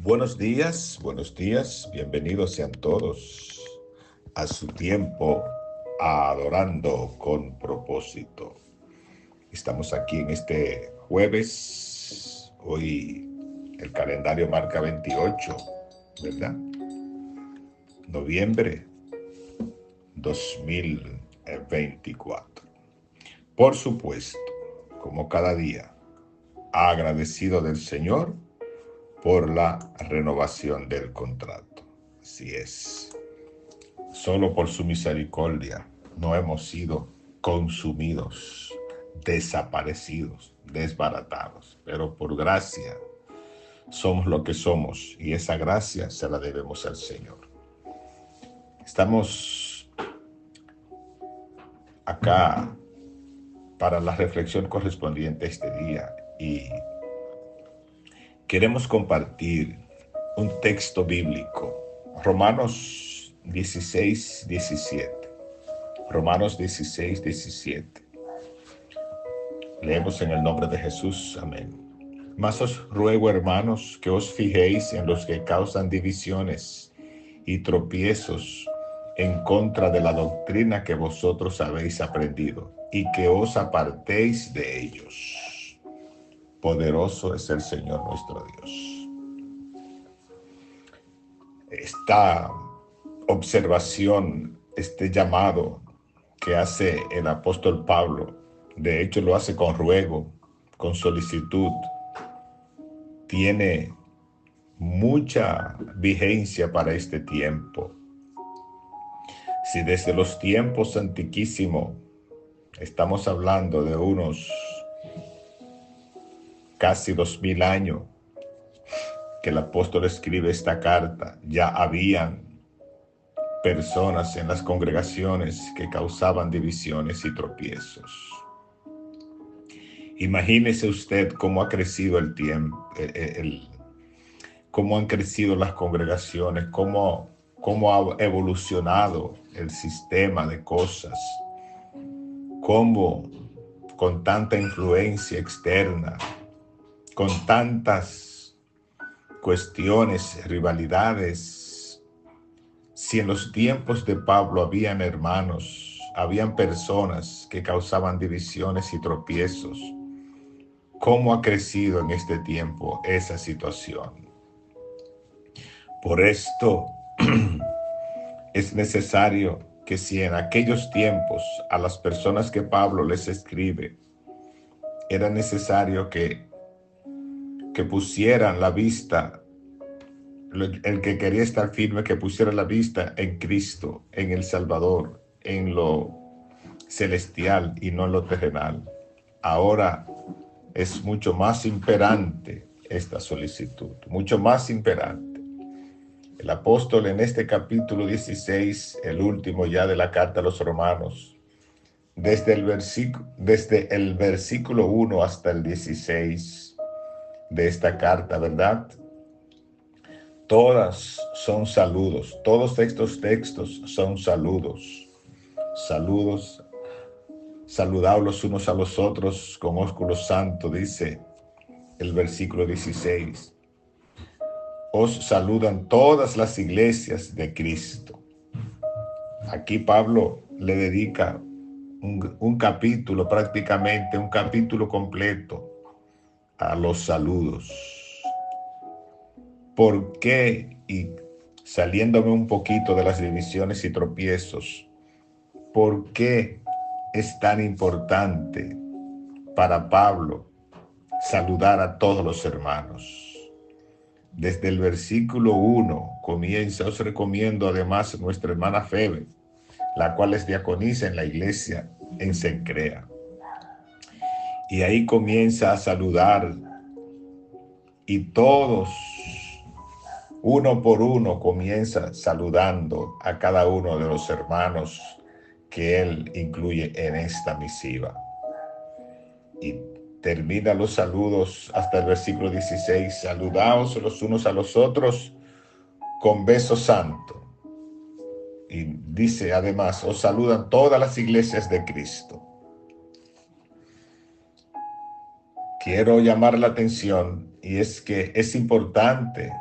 Buenos días, bienvenidos sean todos a su tiempo adorando con propósito. Estamos aquí en este jueves, hoy el calendario marca 28, ¿verdad? Noviembre 2024. Por supuesto, como cada día, agradecido del Señor por la renovación del contrato. Así es. Solo por su misericordia no hemos sido consumidos, desaparecidos, desbaratados, pero por gracia somos lo que somos y esa gracia se la debemos al Señor. Estamos acá para la reflexión correspondiente a este día y queremos compartir un texto bíblico, Romanos 16, 17. Romanos 16, 17. Leemos en el nombre de Jesús. Amén. Mas os ruego, hermanos, que os fijéis en los que causan divisiones y tropiezos en contra de la doctrina que vosotros habéis aprendido, y que os apartéis de ellos. Poderoso es el Señor nuestro Dios. Esta observación, este llamado que hace el apóstol Pablo, de hecho lo hace con ruego, con solicitud, tiene mucha vigencia para este tiempo. Si desde los tiempos antiquísimos, estamos hablando de unos casi 2000 años, que el apóstol escribe esta carta, ya habían personas en las congregaciones que causaban divisiones y tropiezos. Imagínese usted cómo ha crecido el tiempo, cómo han crecido las congregaciones, cómo ha evolucionado el sistema de cosas, cómo con tanta influencia externa, con tantas cuestiones, rivalidades. Si en los tiempos de Pablo habían hermanos, habían personas que causaban divisiones y tropiezos, ¿cómo ha crecido en este tiempo esa situación? Por esto es necesario que si en aquellos tiempos a las personas que Pablo les escribe, era necesario que pusieran la vista, el que quería estar firme, que pusiera la vista en Cristo, en el Salvador, en lo celestial y no en lo terrenal. Ahora es mucho más imperante esta solicitud, mucho más imperante. El apóstol en este capítulo 16, el último ya de la carta a los romanos, desde el versículo 1 hasta el 16 de esta carta, ¿verdad? Todas son saludos, todos estos textos son saludos. Saludos, saludaos los unos a los otros con ósculo santo, dice el versículo 16. Os saludan todas las iglesias de Cristo. Aquí Pablo le dedica un capítulo, prácticamente un capítulo completo a los saludos. ¿Por qué? Y saliéndome un poquito de las divisiones y tropiezos, ¿por qué es tan importante para Pablo saludar a todos los hermanos? Desde el versículo 1 comienza, os recomiendo además nuestra hermana Febe, la cual es diaconisa en la iglesia en Cencrea. Y ahí comienza a saludar y todos, uno por uno, comienza saludando a cada uno de los hermanos que él incluye en esta misiva. Y termina los saludos hasta el versículo 16. Saludaos los unos a los otros con beso santo. Y dice además, os saludan todas las iglesias de Cristo. Quiero llamar la atención, y es que es importante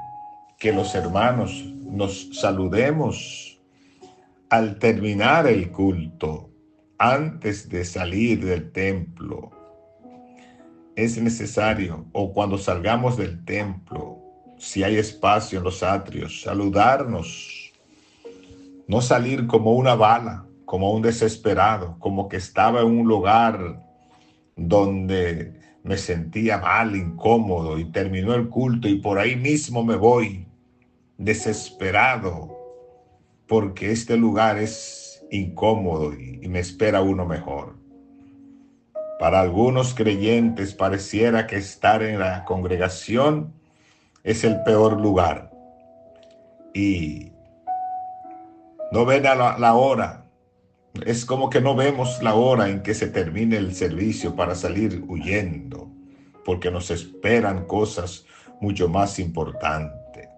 que los hermanos nos saludemos al terminar el culto, antes de salir del templo. Es necesario, o cuando salgamos del templo, si hay espacio en los atrios, saludarnos, no salir como una bala, como un desesperado, como que estaba en un lugar donde me sentía mal, incómodo, y terminó el culto y por ahí mismo me voy desesperado porque este lugar es incómodo y me espera uno mejor. Para algunos creyentes pareciera que estar en la congregación es el peor lugar y no ven a la hora. Es como que no vemos la hora en que se termine el servicio para salir huyendo, porque nos esperan cosas mucho más importantes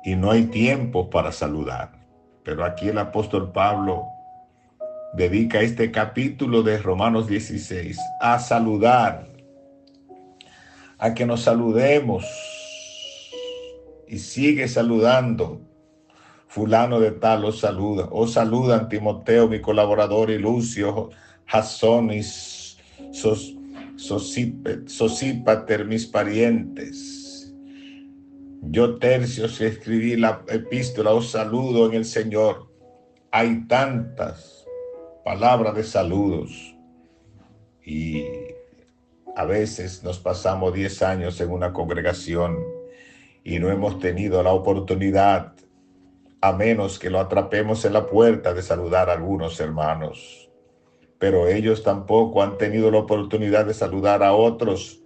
y no hay tiempo para saludar. Pero aquí el apóstol Pablo dedica este capítulo de Romanos 16 a saludar, a que nos saludemos, y sigue saludando. Fulano de tal os saluda. Os saludan Timoteo, mi colaborador, y Lucio, Jasón y Sosípater, mis parientes. Yo, Tercio, si escribí la epístola, os saludo en el Señor. Hay tantas palabras de saludos y a veces nos pasamos 10 años en una congregación y no hemos tenido la oportunidad, a menos que lo atrapemos en la puerta, de saludar a algunos hermanos. Pero ellos tampoco han tenido la oportunidad de saludar a otros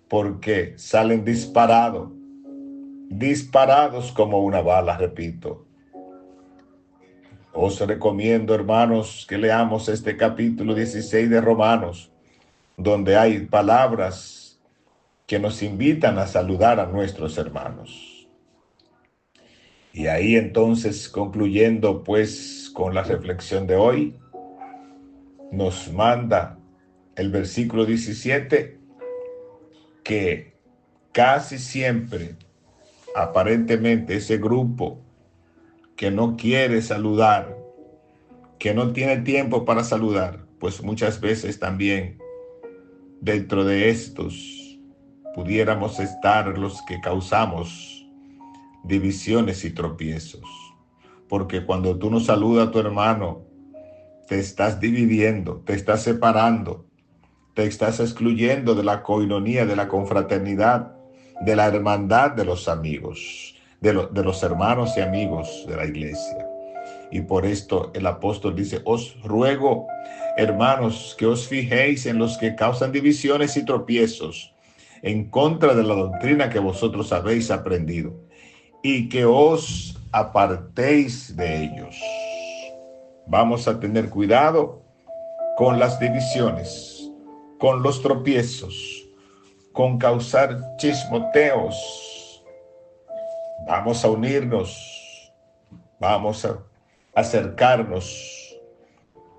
porque salen disparados como una bala, repito. Os recomiendo, hermanos, que leamos este capítulo 16 de Romanos, donde hay palabras que nos invitan a saludar a nuestros hermanos. Y ahí entonces, concluyendo pues con la reflexión de hoy, nos manda el versículo 17 que casi siempre, aparentemente, ese grupo que no quiere saludar, que no tiene tiempo para saludar, pues muchas veces también dentro de estos pudiéramos estar los que causamos divisiones y tropiezos. Porque cuando tú no saludas a tu hermano, te estás dividiendo, te estás separando, te estás excluyendo de la coinonía, de la confraternidad, de la hermandad de los amigos, de los hermanos y amigos de la iglesia. Y por esto el apóstol dice: os ruego, hermanos, que os fijéis en los que causan divisiones y tropiezos en contra de la doctrina que vosotros habéis aprendido, y que os apartéis de ellos. Vamos a tener cuidado con las divisiones, con los tropiezos, con causar chismoteos. Vamos a unirnos, vamos a acercarnos,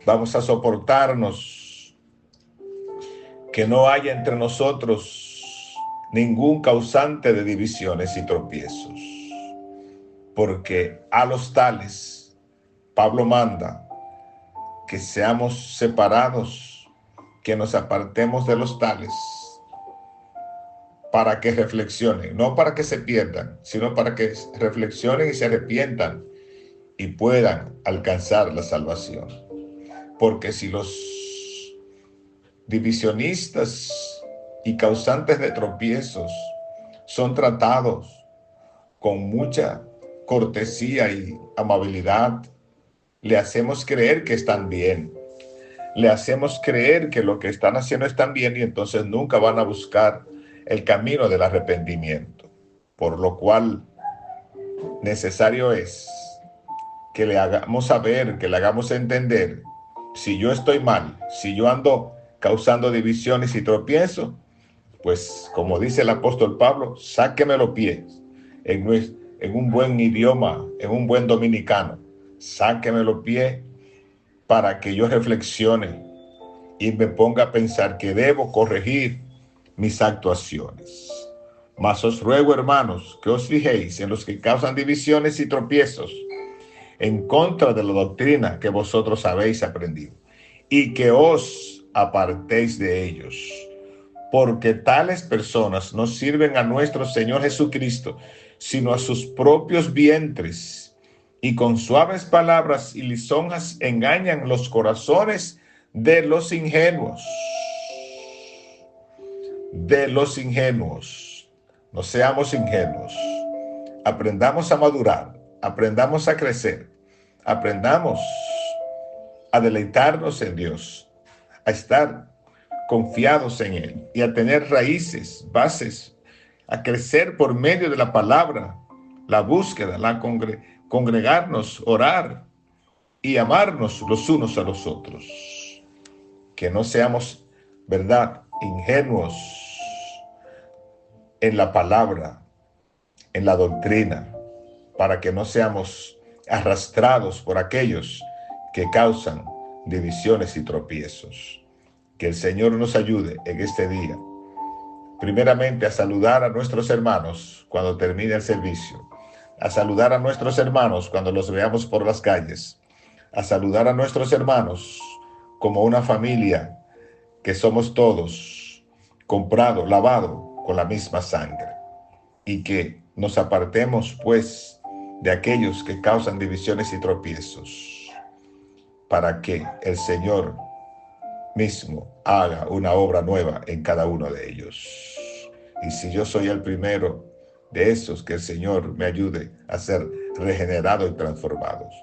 vamos a soportarnos, que no haya entre nosotros ningún causante de divisiones y tropiezos, porque a los tales Pablo manda que seamos separados, que nos apartemos de los tales, para que reflexionen, no para que se pierdan, sino para que reflexionen y se arrepientan y puedan alcanzar la salvación. Porque si los divisionistas y causantes de tropiezos son tratados con mucha cortesía y amabilidad, le hacemos creer que están bien, le hacemos creer que lo que están haciendo están bien, y entonces nunca van a buscar el camino del arrepentimiento. Por lo cual necesario es que le hagamos saber, que le hagamos entender: si yo estoy mal, si yo ando causando divisiones y tropiezos, pues como dice el apóstol Pablo, sáqueme los pies, en un buen idioma, en un buen dominicano, sáqueme los pies para que yo reflexione y me ponga a pensar que debo corregir mis actuaciones. Mas os ruego, hermanos, que os fijéis en los que causan divisiones y tropiezos en contra de la doctrina que vosotros habéis aprendido, y que os apartéis de ellos, porque tales personas no sirven a nuestro Señor Jesucristo, sino a sus propios vientres, y con suaves palabras y lisonjas engañan los corazones de los ingenuos. De los ingenuos. No seamos ingenuos. Aprendamos a madurar, aprendamos a crecer, aprendamos a deleitarnos en Dios, a estar confiados en Él y a tener raíces, bases, a crecer por medio de la palabra, la búsqueda, congregarnos, orar y amarnos los unos a los otros. Que no seamos, ¿verdad?, ingenuos en la palabra, en la doctrina, para que no seamos arrastrados por aquellos que causan divisiones y tropiezos. Que el Señor nos ayude en este día, primeramente a saludar a nuestros hermanos cuando termine el servicio, a saludar a nuestros hermanos cuando los veamos por las calles, a saludar a nuestros hermanos como una familia que somos todos, comprado, lavado con la misma sangre, y que nos apartemos pues de aquellos que causan divisiones y tropiezos, para que el Señor mismo haga una obra nueva en cada uno de ellos. Y si yo soy el primero de esos, que el Señor me ayude a ser regenerado y transformados.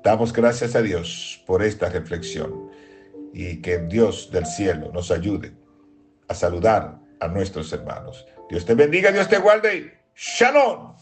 Damos gracias a Dios por esta reflexión, y que Dios del cielo nos ayude a saludar a nuestros hermanos. Dios te bendiga, Dios te guarde. Shalom.